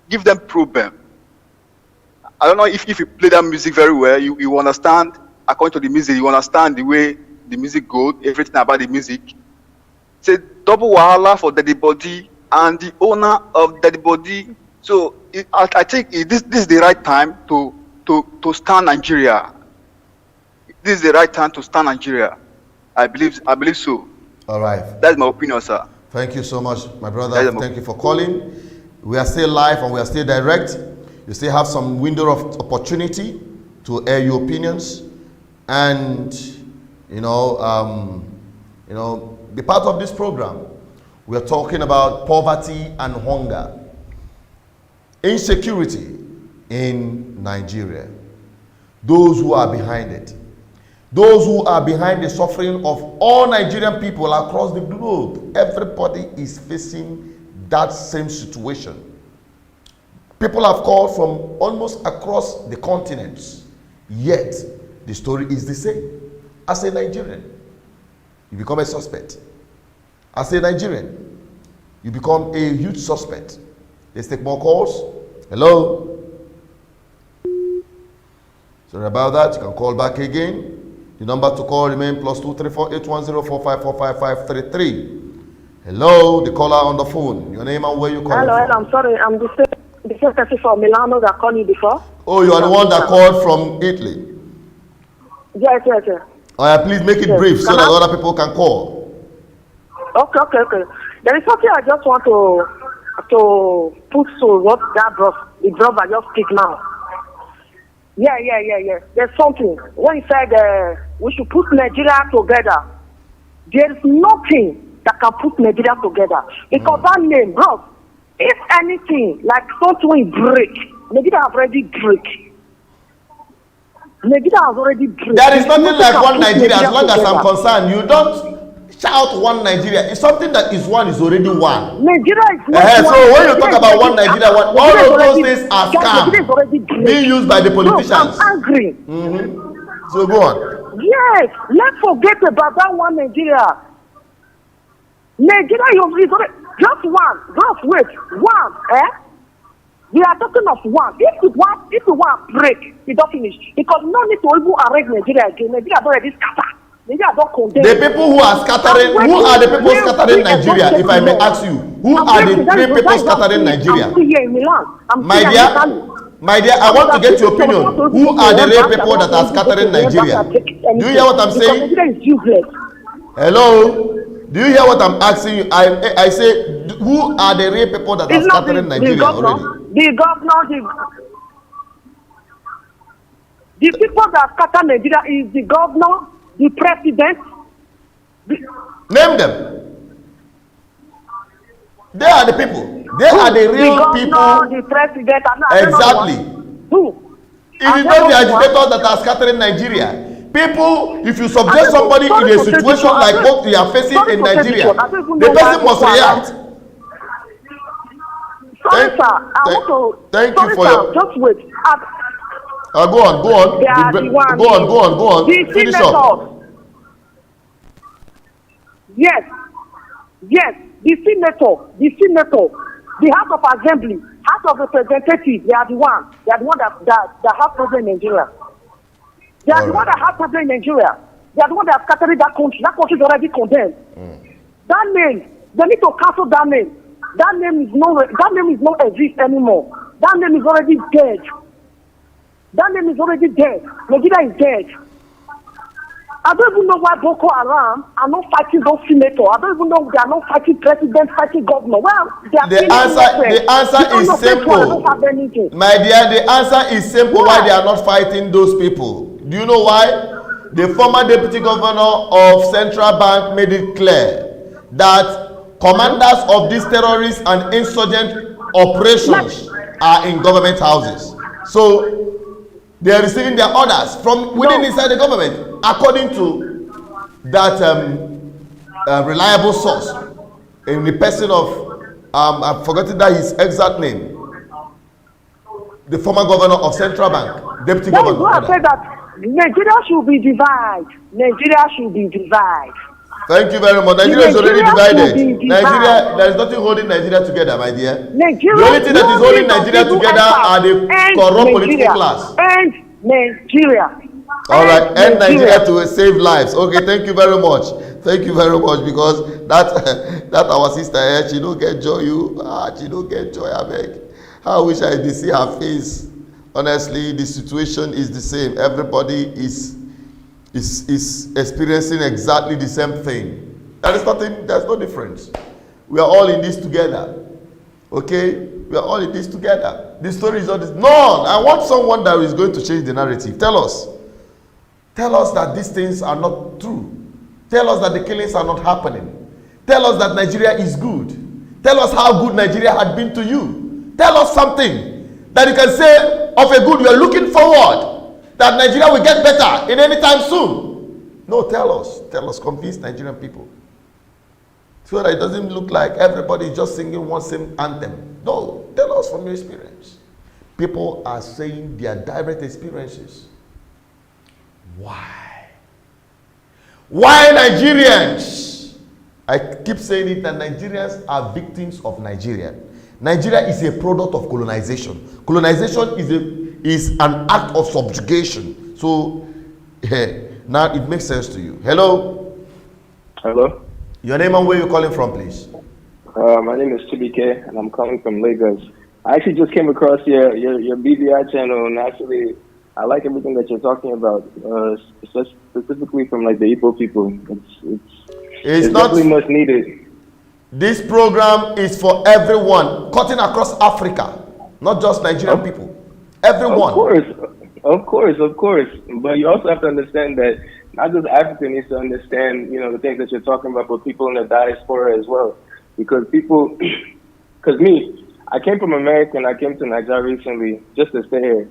give them problem. I don't know if you play that music very well, you understand, according to the music, you understand the way the music goes, everything about the music. It's a double wahala for dead body and the owner of dead body. So I think this is the right time to stand Nigeria. This is the right time to stand Nigeria. I believe so. All right. That's my opinion, sir. Thank you so much, my brother. Thank you for calling. We are still live and we are still direct. You still have some window of opportunity to air your opinions and be part of this program. We are talking about poverty and hunger, insecurity in Nigeria. Those who are behind it. Those who are behind the suffering of all Nigerian people across the globe. Everybody is facing that same situation. People have called from almost across the continents. Yet, the story is the same. As a Nigerian, you become a suspect. As a Nigerian, you become a huge suspect. Let's take more calls. Hello? Sorry about that. You can call back again. The number to call remain +234-810-4545533. Hello, the caller on the phone. Your name and where you calling from? Hello, I'm sorry. I'm the same person from Milano that called you before. Oh, you are the one that called from Italy. Yes. All right, please make it brief so that other people can call. Okay. There is something I just want to put to what the brother just speak now. Yeah. There's something. When he said we should put Nigeria together, there is nothing that can put Nigeria together. Because that name, bro, if anything, like something break, Nigeria has already break. Nigeria has already break. There is nothing like one Nigeria as long as I'm concerned. You don't shout one Nigeria. It's something that is one is already one. Nigeria is one. So when you talk about one Nigeria, all of those things are scams being used by the politicians. I'm angry. So go on. Yes, let's forget about that one Nigeria. Nigeria is already just one. Just wait, one. We are talking of one. If you want break, it don't finish. Because no need to even arrest Nigeria again. Nigeria already scattered. The people who are scattering, who are the people scattering Nigeria, if I may ask you? Who are the three people scattering Nigeria? My dear, I want to get your opinion. Who are the three people that are scattering Nigeria? Do you hear what I'm saying? Hello? Do you hear what I'm asking you? I say, who are the three people that are scattering Nigeria already? The governor, the people that scatter Nigeria is the governor, the president. Name them. They are the people. They are the real people. The president. Exactly. Who? It is not the agitators that are scattering Nigeria. People, if you subject somebody in a situation like what we are facing in Nigeria, the person must react. Sorry, sir. Thank you for your. Just wait. Go on. Go on. Finish up. Yes. The senator, the House of Assembly, House of Representatives, they are the one that have problem in Nigeria. They are the one that have problem in Nigeria. They are the one that have scattered that country. That country is already condemned. That name, they need to cancel that name. That name is not exist anymore. That name is already dead. Nigeria is dead. I don't even know why Boko Haram are not fighting those senators. I don't even know they are not fighting president, fighting governor. Well, the answer is simple. My dear, the answer is simple. Why they are not fighting those people? Do you know why? The former deputy governor of Central Bank made it clear that commanders of these terrorist and insurgent operations are in government houses. So they are receiving their orders from within inside the government, according to that reliable source in the person of I've forgotten that his exact name, the former governor of Central Bank, deputy governor. I said that Nigeria should be divided. Thank you very much. Nigeria is already Nigerians divided. will be Nigeria, there is nothing holding Nigeria together, my dear. Nigeria, The only thing that is holding millions of Nigeria people together are the End corrupt political Nigeria. class. End Nigeria. All right, end Nigeria to save lives. Okay, thank you very much. Thank you very much, because that our sister here, she don't get joy. She don't get joy. I beg. How wish I did see her face. Honestly, the situation is the same. Everybody is experiencing exactly the same thing. There is nothing. There's no difference. We are all in this together. Okay, we are all in this together. The story is all this. No, I want someone that is going to change the narrative. Tell us that these things are not true. Tell us that the killings are not happening. Tell us that Nigeria is good. Tell us how good Nigeria had been to you. Tell us something that you can say of a good. We are looking forward that Nigeria will get better in any time soon. No, tell us, convince Nigerian people, so that it doesn't look like everybody is just singing one same anthem. No, tell us from your experience. People are saying their direct experiences. Why Nigerians? I keep saying it, that Nigerians are victims of Nigeria. Nigeria is a product of colonization. Colonization is an act of subjugation. So now it makes sense to you. Hello. Your name and where you're calling from, please. My name is Chibike, and I'm calling from Lagos. I actually just came across your BVI channel, and actually I like everything that you're talking about, specifically from like the Igbo people. It's not definitely much needed. This program is for everyone, cutting across Africa, not just Nigerian people. Everyone. Of course. But you also have to understand that not just Africa needs to understand, the things that you're talking about, but people in the diaspora as well. Because I came from America and I came to Nigeria recently just to stay here.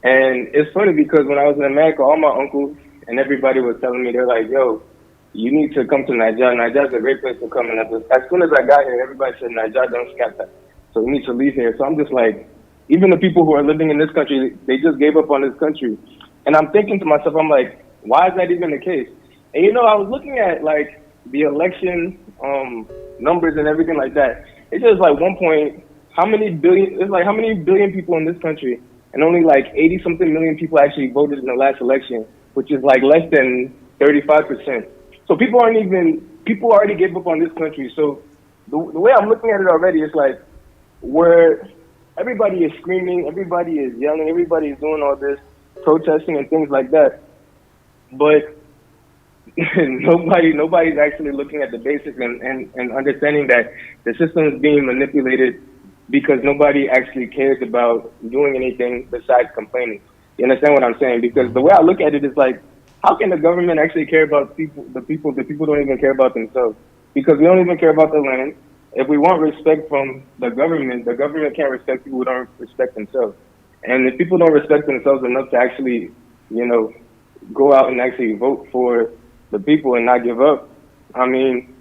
And it's funny because when I was in America, all my uncles and everybody was telling me, they're like, yo, you need to come to Nigeria. Nigeria's a great place to come. And as soon as I got here, everybody said, Nigeria don't scatter. So you need to leave here. So I'm just like, even the people who are living in this country, they just gave up on this country. And I'm thinking to myself, I'm like, why is that even the case? And I was looking at like the election numbers and everything like that. It's just like how many billion people in this country, and only like 80 something million people actually voted in the last election, which is like less than 35%. So people already gave up on this country. So the way I'm looking at it already is like, where everybody is screaming, everybody is yelling, everybody is doing all this protesting and things like that, but nobody's actually looking at the basics and understanding that the system is being manipulated because nobody actually cares about doing anything besides complaining. You understand what I'm saying? Because the way I look at it is like, how can the government actually care about people? The people don't even care about themselves, because we don't even care about the land. If we want respect from the government can't respect people who don't respect themselves. And if people don't respect themselves enough to actually, go out and actually vote for the people and not give up, I mean,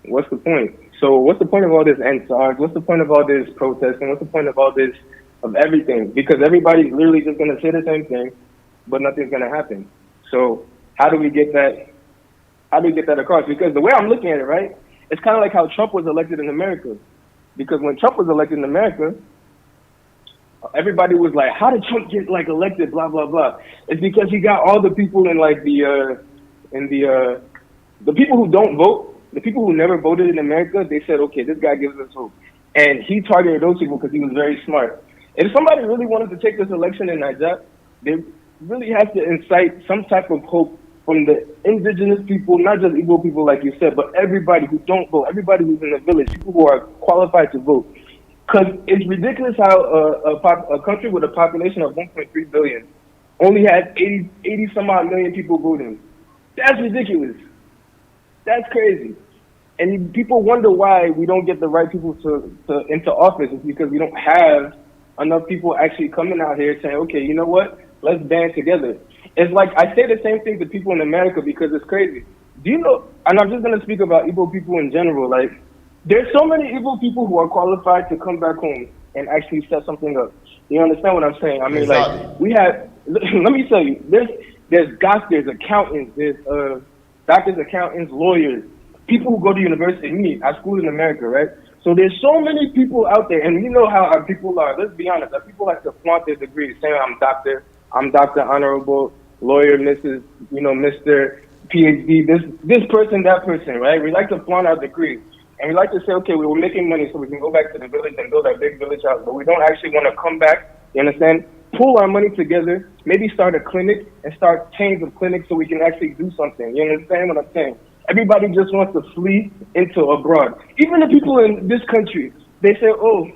what's the point? So what's the point of all this NSARS? What's the point of all this protesting? What's the point of all this, of everything? Because everybody's literally just going to say the same thing, but nothing's going to happen. So how do we get that across? Because the way I'm looking at it, right, it's kind of like how Trump was elected in America. Because when Trump was elected in America, everybody was like, how did Trump get like elected, blah, blah, blah. It's because he got all the people in like the people who don't vote, the people who never voted in America, they said, okay, this guy gives us hope. And he targeted those people because he was very smart. If somebody really wanted to take this election in Nigeria, they really have to incite some type of hope from the indigenous people, not just Igbo people like you said, but everybody who don't vote, everybody who's in the village, people who are qualified to vote. Because it's ridiculous how a country with a population of 1.3 billion only has 80 some odd million people voting. That's ridiculous. That's crazy. And people wonder why we don't get the right people into office. It's because we don't have enough people actually coming out here saying, okay, you know what? Let's band together. It's like I say the same thing to people in America because it's crazy. Do you know, and I'm just going to speak about Igbo people in general, like, there's so many Igbo people who are qualified to come back home and actually set something up. You understand what I'm saying? I mean, exactly. Like, we have, let me tell you, there's doctors, accountants, there's doctors, accountants, lawyers, people who go to university, me, I school in America, right? So there's so many people out there, and you know how our people are. Let's be honest, our people like to flaunt their degrees, saying I'm Dr. Honorable, lawyer, Mrs., Mr. PhD, this person, that person, right? We like to flaunt our degrees. And we like to say, okay, we were making money so we can go back to the village and build our big village house, but we don't actually want to come back, you understand? Pull our money together, maybe start a clinic and start chains of clinics so we can actually do something. You understand what I'm saying? Everybody just wants to flee into abroad. Even the people in this country, they say, oh,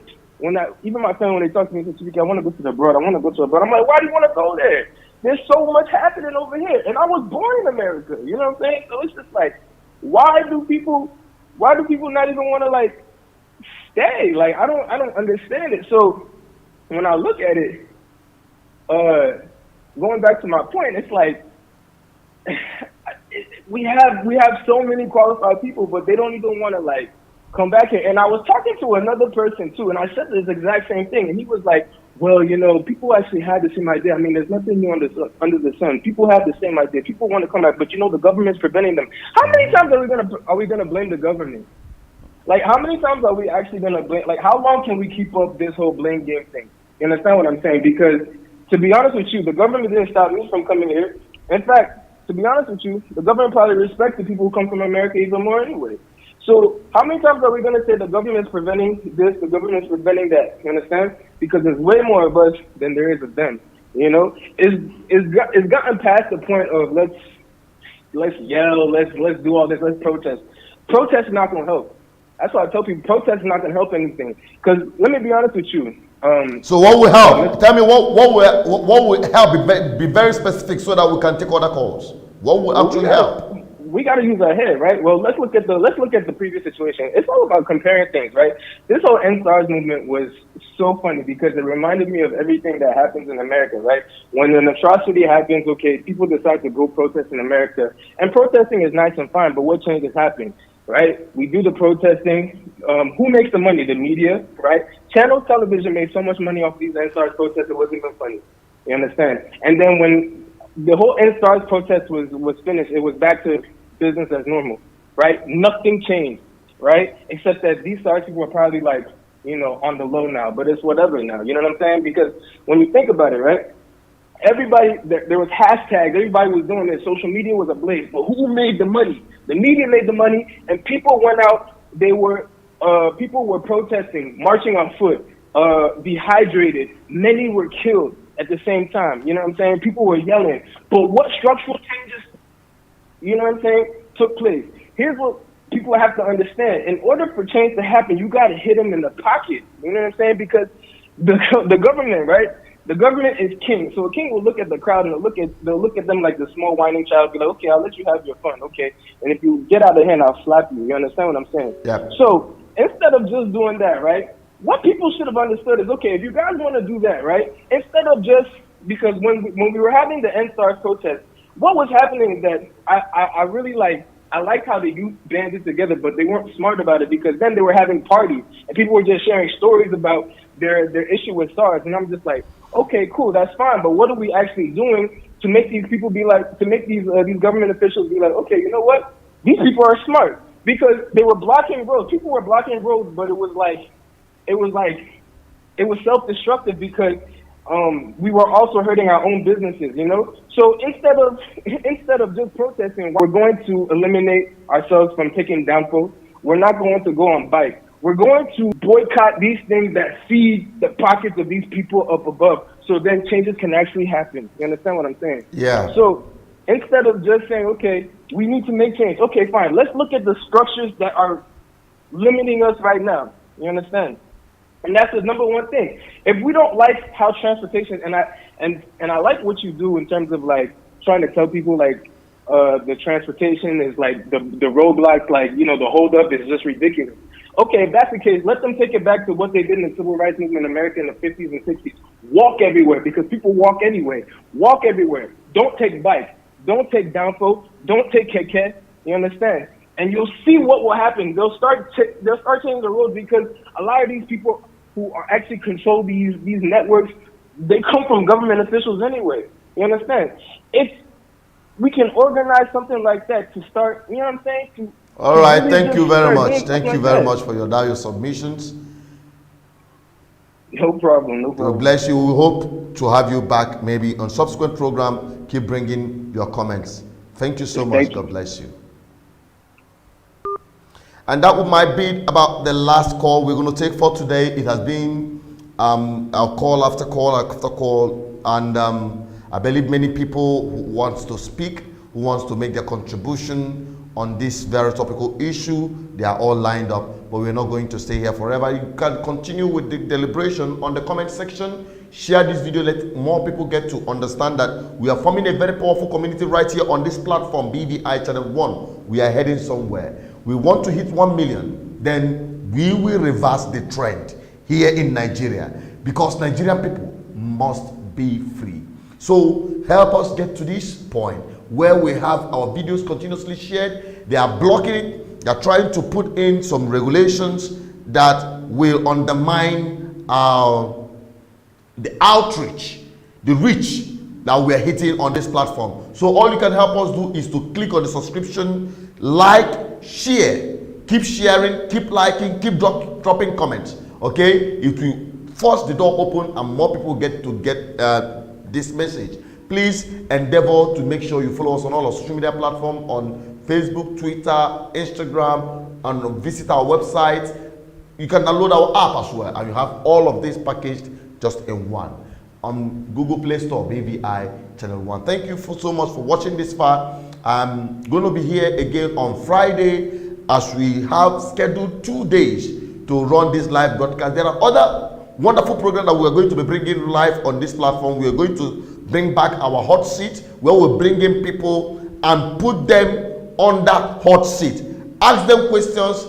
even my family, when they talk to me, they say, I want to go to the abroad, I want to go to abroad. I'm like, why do you want to go there? There's so much happening over here. And I was born in America, you know what I'm saying? So it's just like, why do people not even want to like stay? Like, I don't understand it. So when I look at it, going back to my point, it's like, we have so many qualified people, but they don't even want to like come back here. And I was talking to another person too, and I said this exact same thing, and he was like, well, people actually had the same idea. I mean, there's nothing new under the sun. People have the same idea. People want to come back, but the government's preventing them. How many times are we gonna blame the government? Like, how many times are we actually gonna blame? Like, how long can we keep up this whole blame game thing? You understand what I'm saying? Because to be honest with you, the government didn't stop me from coming here. In fact, to be honest with you, the government probably respects the people who come from America even more anyway. So how many times are we going to say the government's preventing this, the government's preventing that? You understand? Because there's way more of us than there is of them. It's gotten past the point of let's yell, let's do all this, let's protest. Protest is not going to help. That's why I tell people protest is not going to help anything. Because let me be honest with you. So what will help? Tell me what will help? Be very specific so that we can take other calls. What will actually help? We got to use our head, right? Well, let's look at the previous situation. It's all about comparing things, right? This whole NSARS movement was so funny because it reminded me of everything that happens in America, right? When an atrocity happens, okay, people decide to go protest in America, and protesting is nice and fine, but what changes happen, right? We do the protesting. Who makes the money? The media, right? Channel television made so much money off these NSARS protests, it wasn't even funny. You understand? And then when the whole NSARS protest was finished, it was back to business as normal, right? Nothing changed, right? Except that these SARS people are probably like, on the low now, but it's whatever now. You know what I'm saying? Because when you think about it, right? Everybody, there was hashtags, everybody was doing it. Social media was ablaze, but who made the money? The media made the money, and people went out. People were protesting, marching on foot, dehydrated. Many were killed at the same time. You know what I'm saying? People were yelling. But what structural changes, took place? Here's what people have to understand. In order for change to happen, you got to hit them in the pocket. You know what I'm saying? Because the government, right? The government is king. So a king will look at the crowd and they'll look at them like the small whining child, be like, okay, I'll let you have your fun, okay? And if you get out of hand, I'll slap you. You understand what I'm saying? Yeah. So instead of just doing that, right? What people should have understood is, okay, if you guys want to do that, right? Instead of just, because when we were having the NSARS protest, what was happening is that I really I liked how the youth banded together, but they weren't smart about it because then they were having parties and people were just sharing stories about their issue with SARS. And I'm just like, okay, cool, that's fine. But what are we actually doing to make these people be like, to make these government officials be like, okay, you know what? These people are smart because they were blocking roads. People were blocking roads, but it was self-destructive because we were also hurting our own businesses, So instead of just protesting, we're going to eliminate ourselves from taking downfall. We're not going to go on bikes. We're going to boycott these things that feed the pockets of these people up above, so then changes can actually happen. You understand what I'm saying? Yeah. So instead of just saying, okay, we need to make change. Okay, fine. Let's look at the structures that are limiting us right now. You understand? And that's the number one thing. If we don't like how transportation, and I like what you do in terms of like trying to tell people like the transportation is like the roadblocks, like the holdup is just ridiculous. Okay, if that's the case, let them take it back to what they did in the civil rights movement in America in the 50s and 60s. Walk everywhere because people walk anyway. Walk everywhere. Don't take bikes. Don't take downfall. Don't take keke. You understand? And you'll see what will happen. They'll start changing the roads because a lot of these people who are actually control these networks, they come from government officials anyway. You understand? If we can organize something like that to start, you know what I'm saying, to All right, thank you very much. Thank you very much for your submissions. No problem, no problem. God bless you. We hope to have you back maybe on subsequent program. Keep bringing your comments. Thank you so much. God bless you. And that might be about the last call we're going to take for today. It has been our call after call after call, and I believe many people who wants to speak, who wants to make their contribution on this very topical issue. They are all lined up, but we're not going to stay here forever. You can continue with the deliberation on the comment section. Share this video, let more people get to understand that we are forming a very powerful community right here on this platform, BVI Channel 1. We are heading somewhere. We want to hit 1 million, then we will reverse the trend here in Nigeria, because Nigerian people must be free. So help us get to this point where we have our videos continuously shared. They are blocking it. They are trying to put in some regulations that will undermine the outreach, the reach that we are hitting on this platform. So all you can help us do is to click on the subscription, like, share, keep sharing, keep liking, keep dropping comments. Okay, it will force the door open and more people get this message. Please endeavor to make sure you follow us on all our social media platforms, on Facebook, Twitter, Instagram, and visit our website. You can download our app as well, and you have all of this packaged just in one on Google Play Store, BVI Channel 1. Thank you so much for watching this far. I'm going to be here again on Friday, as we have scheduled 2 days to run this live broadcast. There are other wonderful programs that we are going to be bringing live on this platform. We are going to bring back our hot seat, where we bring in people and put them on that hot seat. Ask them questions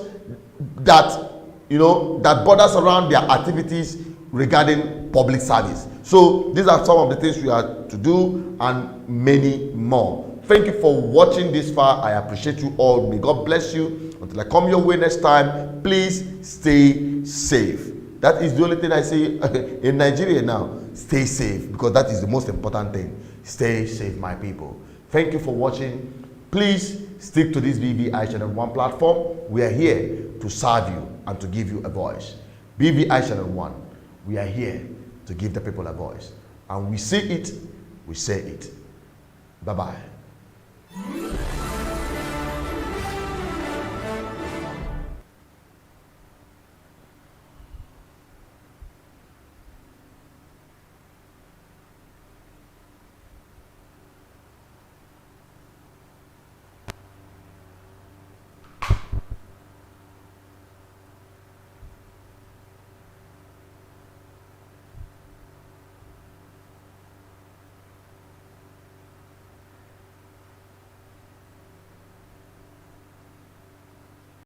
that that borders around their activities regarding public service. So these are some of the things we are to do, and many more. Thank you for watching this far. I appreciate you all. May God bless you. Until I come your way next time, please stay safe. That is the only thing I say in Nigeria now. Stay safe, because that is the most important thing. Stay safe, my people. Thank you for watching. Please stick to this BVI Channel 1 platform. We are here to serve you and to give you a voice. BVI Channel 1, we are here to give the people a voice. And we see it, we say it. Bye-bye.